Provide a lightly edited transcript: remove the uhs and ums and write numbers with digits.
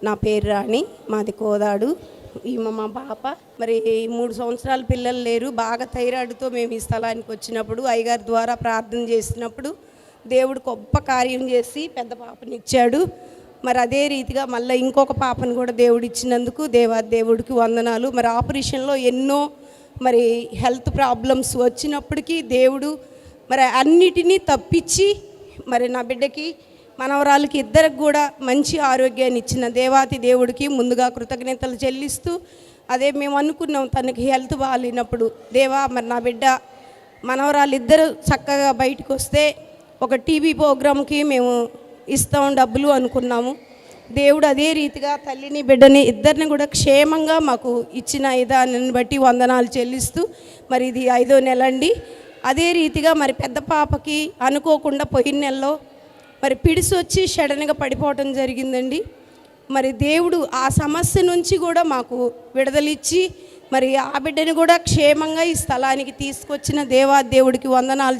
నా పేరు రాణి, మాది కోదాడు. ఈమె మా పాప. మరి 3 సంవత్సరాల పిల్లలు లేరు. బాగా థైరాయిడ్తో మేము ఈ స్థలానికి వచ్చినప్పుడు అయ్యగారి ద్వారా ప్రార్థన చేసినప్పుడు దేవుడు గొప్ప కార్యం చేసి పెద్ద పాపనిచ్చాడు. మరి అదే రీతిగా మళ్ళీ ఇంకొక పాపను కూడా దేవుడు ఇచ్చినందుకు దేవుడికి వందనాలు. మరి ఆపరేషన్లో ఎన్నో మరి హెల్త్ ప్రాబ్లమ్స్ వచ్చినప్పటికీ దేవుడు మరి అన్నిటినీ తప్పించి మరి నా బిడ్డకి మనవరాలకి ఇద్దరికి కూడా మంచి ఆరోగ్యాన్ని ఇచ్చిన దేవాతి దేవుడికి ముందుగా కృతజ్ఞతలు చెల్లిస్తూ, అదే మేము అనుకున్నాం తనకి హెల్త్ బాగాలేనప్పుడు, దేవా మరి నా బిడ్డ మనవరాలు ఇద్దరు చక్కగా బయటకు వస్తే ఒక టీవీ ప్రోగ్రామ్కి మేము ఇస్తాం డబ్బులు అనుకున్నాము. దేవుడు అదే రీతిగా తల్లిని బిడ్డని ఇద్దరిని కూడా క్షేమంగా మాకు ఇచ్చిన దానిని బట్టి వందనాలు చెల్లిస్తూ, మరి ఇది 5వ నెల అండి. అదే రీతిగా మరి పెద్ద పాపకి అనుకోకుండా పోయిన నెలలో మరి పిడిసి వచ్చి సడన్గా పడిపోవటం జరిగిందండి. మరి దేవుడు ఆ సమస్య నుంచి కూడా మాకు విడుదలిచ్చి మరి ఆ బిడ్డని కూడా క్షేమంగా ఈ స్థలానికి తీసుకొచ్చిన దేవుడికి వందనాలు